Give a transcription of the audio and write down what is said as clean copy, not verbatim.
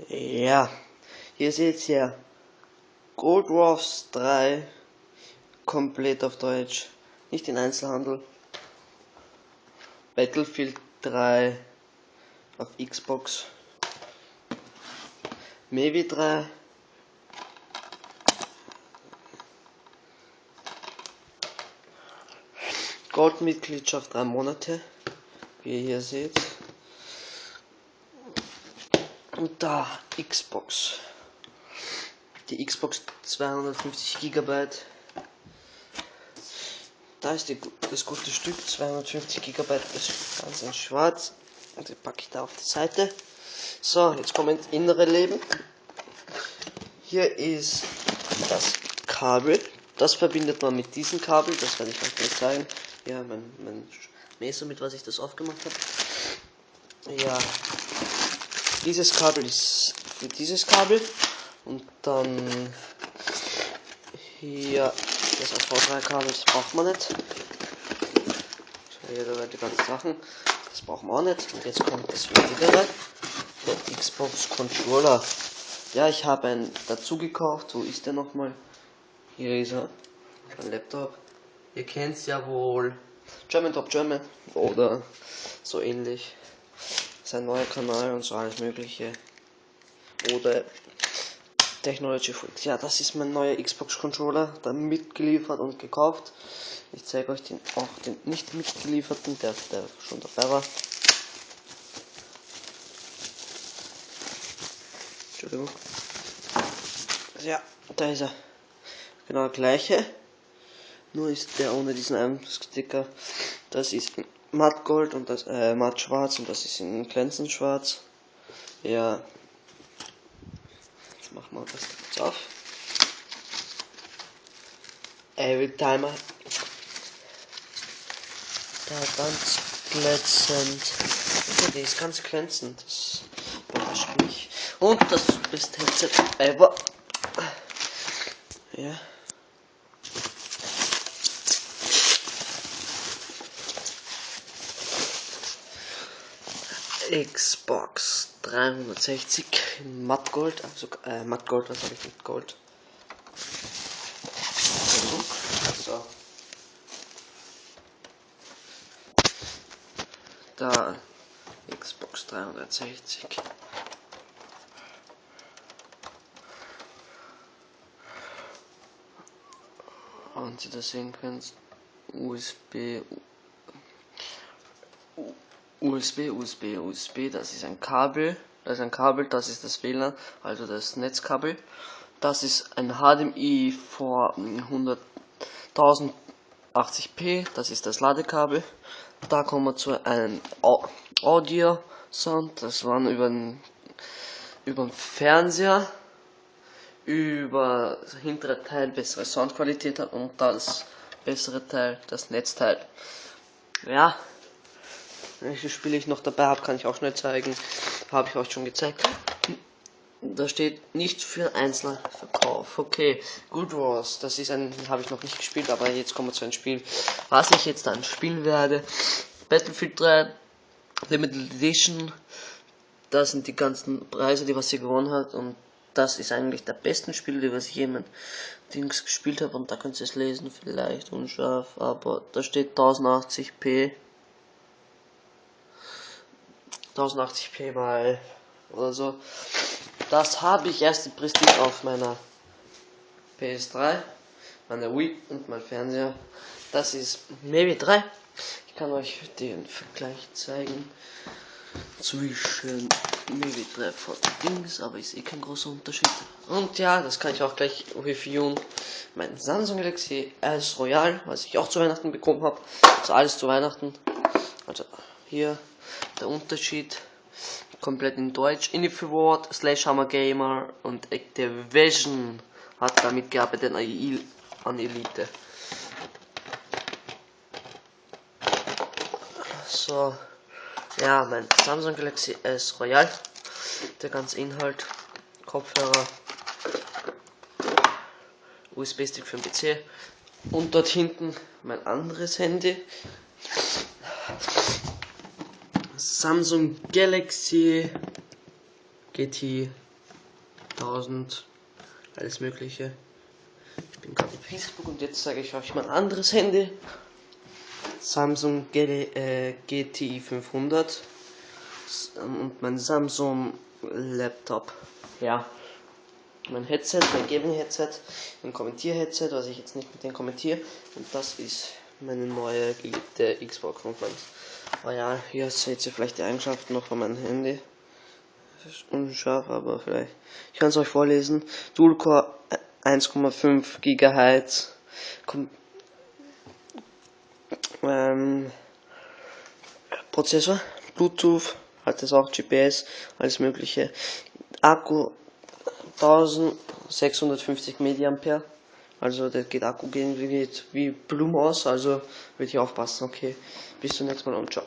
Ja, hier seht ihr Gold Wars 3 komplett auf Deutsch, nicht in Einzelhandel. Battlefield 3 auf Xbox, Mevi 3, Goldmitgliedschaft 3 Monate, wie ihr hier seht. Und da Xbox, die Xbox 250 GB. Da ist das gute Stück, 250 GB, das ist ganz in schwarz. Und die packe ich da auf die Seite. So, jetzt kommen ins innere Leben. Hier ist das Kabel. Das verbindet man mit diesem Kabel. Das werde ich euch gleich zeigen. Ja, mein Messer, mit was ich das aufgemacht habe. Ja, dieses Kabel ist für dieses Kabel. Und dann hier das AV3-Kabel, das braucht man nicht. Hier die ganzen Sachen, das brauchen wir auch nicht. Und jetzt kommt das Wichtigere, der Xbox Controller. Ja, ich habe einen dazu gekauft. Wo ist der nochmal? Hier ist er, ein Laptop. Ihr kennt es ja wohl. German Top German oder so ähnlich. Sein neuer Kanal und so alles mögliche. Oder Technology Freaks. Ja, das ist mein neuer Xbox Controller, da mitgeliefert und gekauft. Ich zeige euch auch den nicht mitgelieferten, der schon dabei war. Entschuldigung. Ja, da ist er. Genau der gleiche. Nur ist der ohne diesen einen Sticker. Das ist in matt Gold und das matt Schwarz und das ist in glänzend Schwarz. Ja. Jetzt machen wir das jetzt auf. Everytimer. Da ganz glänzend. Okay, die ist ganz glänzend. Das überrascht mich. Und das beste Headset ever. Ja. Xbox 360 in Mattgold, also Mattgold, was habe ich mit Gold? So. Da Xbox 360. Und ihr das sehen könnt, USB, das ist ein Kabel, das ist das WLAN, also das Netzkabel. Das ist ein HDMI vor 1080p, das ist das Ladekabel. Da kommen wir zu einem Audio Sound, das waren über den Fernseher, über das hintere Teil bessere Soundqualität hat und das bessere Teil, das Netzteil. Ja, welches Spiel ich noch dabei habe, kann ich auch schnell zeigen. Habe ich euch schon gezeigt. Da steht nicht für Einzelverkauf. Okay, Good Wars, das ist habe ich noch nicht gespielt, aber jetzt kommen wir zu einem Spiel, was ich jetzt dann spielen werde. Battlefield 3 Limited Edition. Das sind die ganzen Preise, die was sie gewonnen hat, und das ist eigentlich der besten Spiel, die was ich jemand Dings gespielt habe, und da könnt ihr es lesen, vielleicht unscharf, aber da steht 1080p. 1080p mal oder so. Das habe ich erst im Prestige auf meiner PS3, meiner Wii und mein Fernseher. Das ist Mevi 3. Ich kann euch den Vergleich zeigen zwischen Mevi 3 von Dings, aber ich sehe keinen großen Unterschied. Und ja, das kann ich auch gleich reviewen. Mein Samsung Galaxy S Royal, was ich auch zu Weihnachten bekommen habe. Also alles zu Weihnachten. Also hier der Unterschied. Komplett in Deutsch. Infinity Hammer Gamer und Activision hat damit gearbeitet an Elite. So, ja, mein Samsung Galaxy S Royal, der ganze Inhalt, Kopfhörer, USB-Stick für den PC und dort hinten mein anderes Handy, Samsung Galaxy GT 1000, alles mögliche. Ich bin gerade auf Facebook und jetzt zeige ich euch mein anderes Handy. Samsung GTI 500 und mein Samsung Laptop. Ja, mein Headset, mein Gaming-Headset, mein Kommentier-Headset, was ich jetzt nicht mit dem kommentiere. Und das ist meine neue geliebte Xbox 5. Oh ja, hier seht ihr vielleicht die Eigenschaften noch von meinem Handy. Das ist unscharf, aber vielleicht. Ich kann es euch vorlesen. Dual-Core 1,5 GHz. Prozessor, Bluetooth, hat es auch GPS, alles mögliche. Akku 1650 mAh. Also der geht Akku gehen wie Blumen aus, also würde ich aufpassen. Okay, bis zum nächsten Mal und ciao.